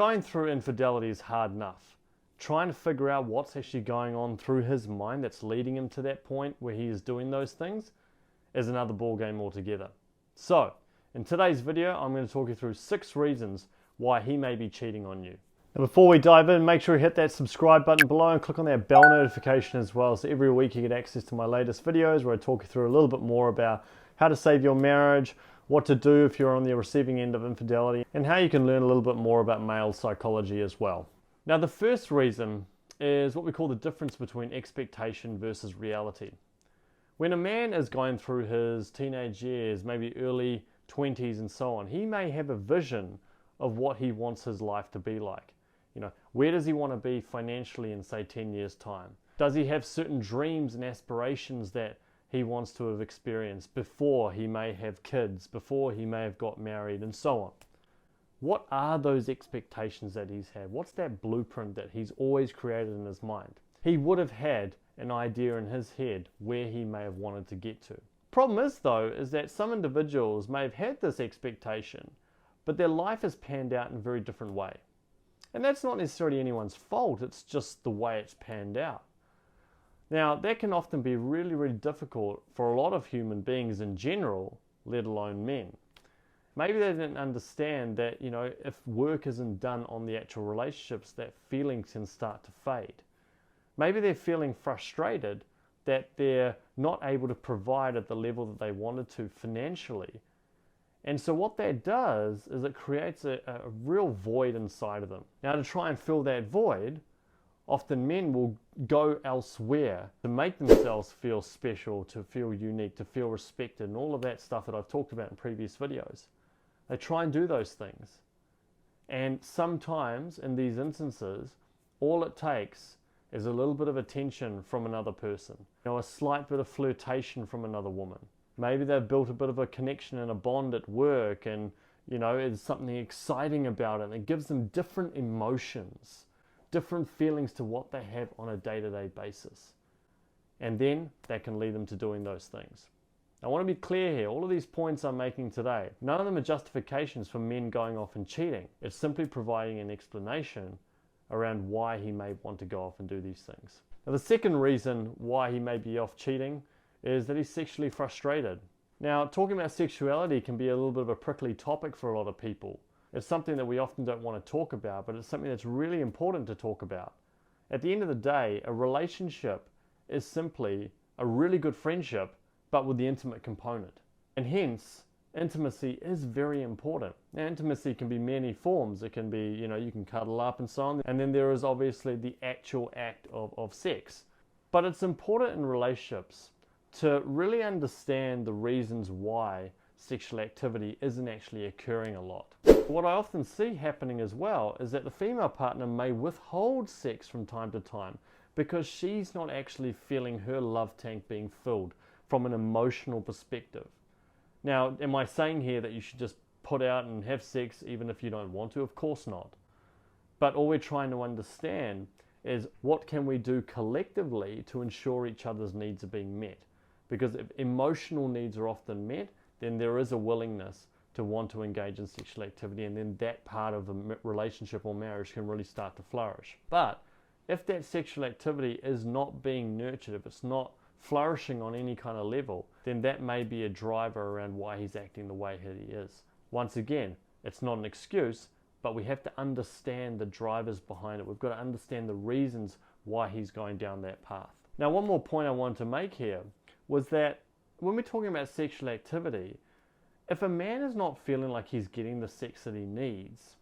Going through infidelity is hard enough. Trying to figure out what's actually going on through his mind that's leading him to that point where he is doing those things is another ball game altogether. So, in today's video, I'm going to talk you through 6 reasons why he may be cheating on you. And before we dive in, make sure you hit that subscribe button below and click on that bell notification as well, so every week you get access to my latest videos where I talk you through a little bit more about how to save your marriage, what to do if you're on the receiving end of infidelity, and how you can learn a little bit more about male psychology as well. Now, the first reason is what we call the difference between expectation versus reality. When a man is going through his teenage years, maybe early 20s and so on, he may have a vision of what he wants his life to be like. You know, where does he want to be financially in, say, 10 years' time? Does he have certain dreams and aspirations that he wants to have experienced before he may have kids, before he may have got married, and so on? What are those expectations that he's had? What's that blueprint that he's always created in his mind? He would have had an idea in his head where he may have wanted to get to. Problem is, though, is that some individuals may have had this expectation, but their life has panned out in a very different way. And that's not necessarily anyone's fault, it's just the way it's panned out. Now, that can often be really, really difficult for a lot of human beings in general, let alone men. Maybe they didn't understand that, you know, if work isn't done on the actual relationships, that feelings can start to fade. Maybe they're feeling frustrated that they're not able to provide at the level that they wanted to financially. And so what that does is it creates a real void inside of them. Now, to try and fill that void, often men will go elsewhere to make themselves feel special, to feel unique, to feel respected, and all of that stuff that I've talked about in previous videos. They try and do those things. And sometimes, in these instances, all it takes is a little bit of attention from another person. You know, a slight bit of flirtation from another woman. Maybe they've built a bit of a connection and a bond at work, and, you know, there's something exciting about it, and it gives them different emotions, different feelings to what they have on a day-to-day basis. And then that can lead them to doing those things. I want to be clear here, all of these points I'm making today, none of them are justifications for men going off and cheating. It's simply providing an explanation around why he may want to go off and do these things. Now, the second reason why he may be off cheating is that he's sexually frustrated. Now, talking about sexuality can be a little bit of a prickly topic for a lot of people. It's something that we often don't want to talk about, but it's something that's really important to talk about. At the end of the day, a relationship is simply a really good friendship, but with the intimate component. And hence, intimacy is very important. Now, intimacy can be many forms. It can be, you know, you can cuddle up and so on. And then there is obviously the actual act of sex. But it's important in relationships to really understand the reasons why sexual activity isn't actually occurring a lot. What I often see happening as well is that the female partner may withhold sex from time to time because she's not actually feeling her love tank being filled from an emotional perspective. Now, am I saying here that you should just put out and have sex even if you don't want to? Of course not. But all we're trying to understand is what can we do collectively to ensure each other's needs are being met? Because if emotional needs are often met, then there is a willingness to want to engage in sexual activity, and then that part of the relationship or marriage can really start to flourish. But if that sexual activity is not being nurtured, if it's not flourishing on any kind of level, then that may be a driver around why he's acting the way that he is. Once again, it's not an excuse, but we have to understand the drivers behind it. We've got to understand the reasons why he's going down that path. Now, one more point I wanted to make here was that when we're talking about sexual activity, if a man is not feeling like he's getting the sex that he needs,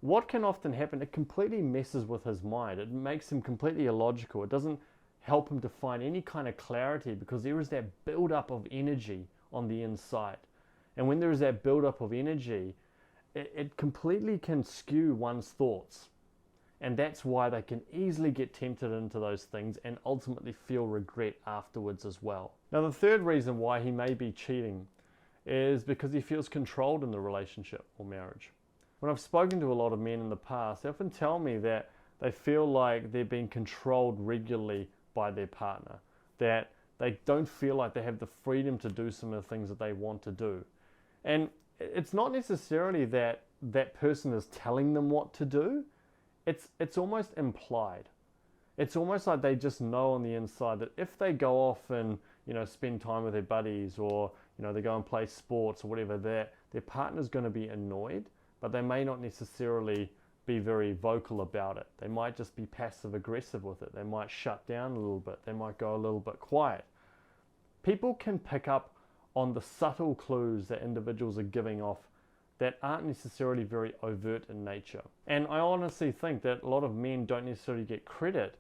what can often happen, it completely messes with his mind. It makes him completely illogical. It doesn't help him to find any kind of clarity because there is that build-up of energy on the inside. And when there is that build-up of energy, it completely can skew one's thoughts. And that's why they can easily get tempted into those things and ultimately feel regret afterwards as well. Now, the third reason why he may be cheating is because he feels controlled in the relationship or marriage. When I've spoken to a lot of men in the past, they often tell me that they feel like they're being controlled regularly by their partner, that they don't feel like they have the freedom to do some of the things that they want to do. And it's not necessarily that that person is telling them what to do. It's almost implied. It's almost like they just know on the inside that if they go off and, spend time with their buddies, or, they go and play sports or whatever, their partner's going to be annoyed, but they may not necessarily be very vocal about it. They might just be passive aggressive with it. They might shut down a little bit. They might go a little bit quiet. People can pick up on the subtle clues that individuals are giving off that aren't necessarily very overt in nature. And I honestly think that a lot of men don't necessarily get credit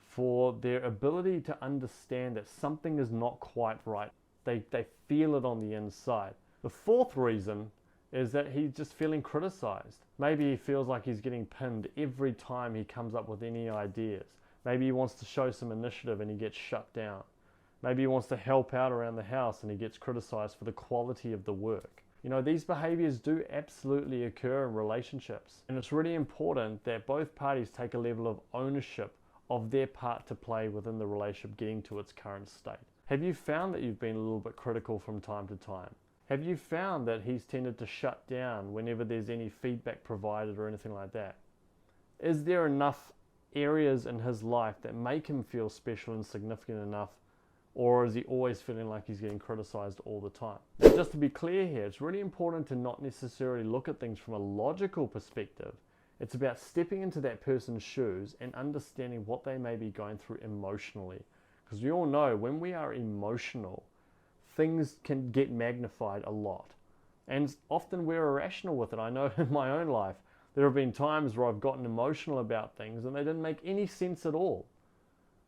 for their ability to understand that something is not quite right. They feel it on the inside. The fourth reason is that he's just feeling criticized. Maybe he feels like he's getting pinned every time he comes up with any ideas. Maybe he wants to show some initiative and he gets shut down. Maybe he wants to help out around the house and he gets criticized for the quality of the work. These behaviors do absolutely occur in relationships. And it's really important that both parties take a level of ownership of their part to play within the relationship getting to its current state. Have you found that you've been a little bit critical from time to time? Have you found that he's tended to shut down whenever there's any feedback provided or anything like that? Is there enough areas in his life that make him feel special and significant enough, or is he always feeling like he's getting criticized all the time? Now, just to be clear here, it's really important to not necessarily look at things from a logical perspective. It's about stepping into that person's shoes and understanding what they may be going through emotionally. Because we all know when we are emotional, things can get magnified a lot. And often we're irrational with it. I know in my own life, there have been times where I've gotten emotional about things and they didn't make any sense at all.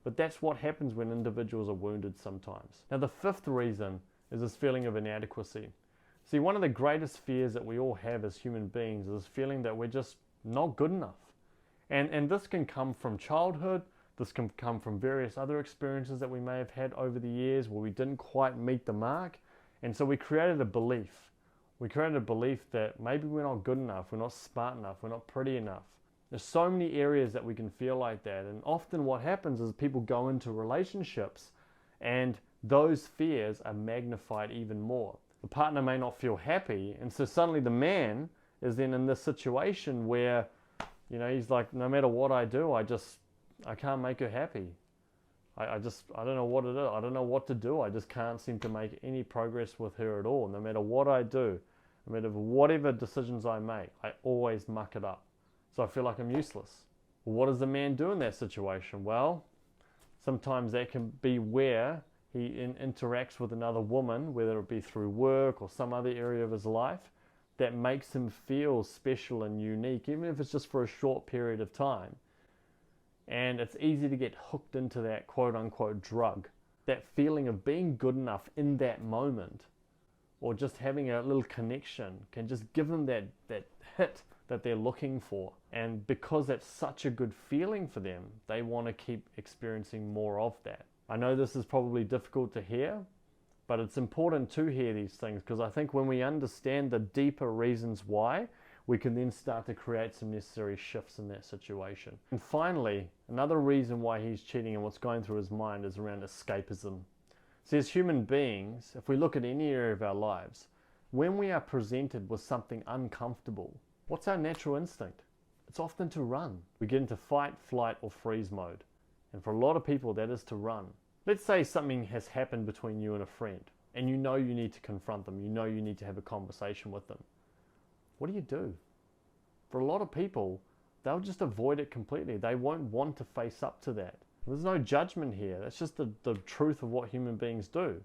But that's what happens when individuals are wounded sometimes. Now, the fifth reason is this feeling of inadequacy. See, one of the greatest fears that we all have as human beings is this feeling that we're just not good enough. And this can come from childhood. This can come from various other experiences that we may have had over the years where we didn't quite meet the mark. And so we created a belief. We created a belief that maybe we're not good enough, we're not smart enough, we're not pretty enough. There's so many areas that we can feel like that. And often what happens is people go into relationships and those fears are magnified even more. The partner may not feel happy, and so suddenly the man is then in this situation where, he's like, no matter what I do, I can't make her happy. I don't know what it is. I don't know what to do. I just can't seem to make any progress with her at all. No matter what I do, no matter whatever decisions I make, I always muck it up. So I feel like I'm useless. Well, what does the man do in that situation? Well, sometimes that can be where he interacts with another woman, whether it be through work or some other area of his life, that makes him feel special and unique, even if it's just for a short period of time. And it's easy to get hooked into that quote-unquote drug. That feeling of being good enough in that moment, or just having a little connection, can just give them that hit that they're looking for. And because that's such a good feeling for them, they want to keep experiencing more of that. I know this is probably difficult to hear, but it's important to hear these things, because I think when we understand the deeper reasons why, we can then start to create some necessary shifts in that situation. And finally, another reason why he's cheating and what's going through his mind is around escapism. See, as human beings, if we look at any area of our lives, when we are presented with something uncomfortable, what's our natural instinct? It's often to run. We get into fight, flight, or freeze mode. And for a lot of people, that is to run. Let's say something has happened between you and a friend, and you know you need to confront them, you know you need to have a conversation with them. What do? For a lot of people, they'll just avoid it completely. They won't want to face up to that. There's no judgment here. That's just the truth of what human beings do.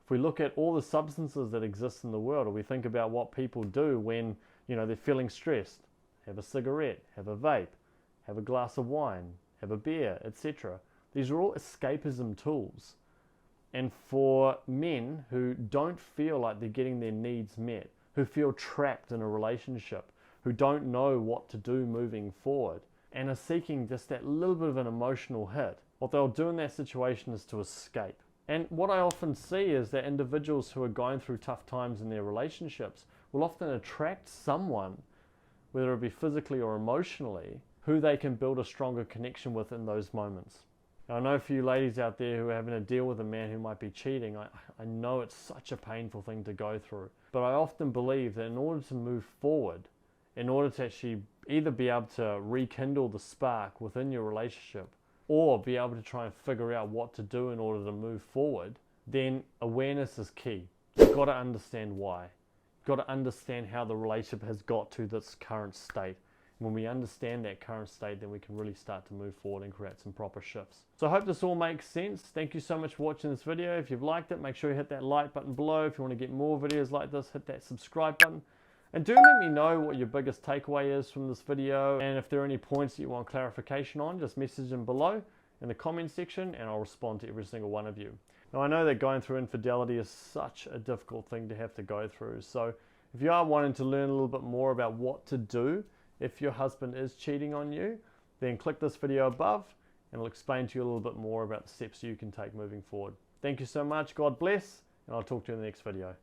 If we look at all the substances that exist in the world, or we think about what people do when they're feeling stressed, have a cigarette, have a vape, have a glass of wine, have a beer, etc. These are all escapism tools. And for men who don't feel like they're getting their needs met, who feel trapped in a relationship, who don't know what to do moving forward, and are seeking just that little bit of an emotional hit, what they'll do in that situation is to escape. And what I often see is that individuals who are going through tough times in their relationships will often attract someone, whether it be physically or emotionally, who they can build a stronger connection with in those moments. Now, I know for you ladies out there who are having to deal with a man who might be cheating, I know it's such a painful thing to go through. But I often believe that in order to move forward in order to actually either be able to rekindle the spark within your relationship or be able to try and figure out what to do in order to move forward, then awareness is key. You've got to understand why. You've got to understand how the relationship has got to this current state. When we understand that current state, then we can really start to move forward and create some proper shifts. So I hope this all makes sense. Thank you so much for watching this video. If you've liked it, make sure you hit that like button below. If you want to get more videos like this, hit that subscribe button. And do let me know what your biggest takeaway is from this video. And if there are any points that you want clarification on, just message them below in the comment section and I'll respond to every single one of you. Now I know that going through infidelity is such a difficult thing to have to go through. So if you are wanting to learn a little bit more about what to do if your husband is cheating on you, then click this video above and it'll explain to you a little bit more about the steps you can take moving forward. Thank you so much. God bless, and I'll talk to you in the next video.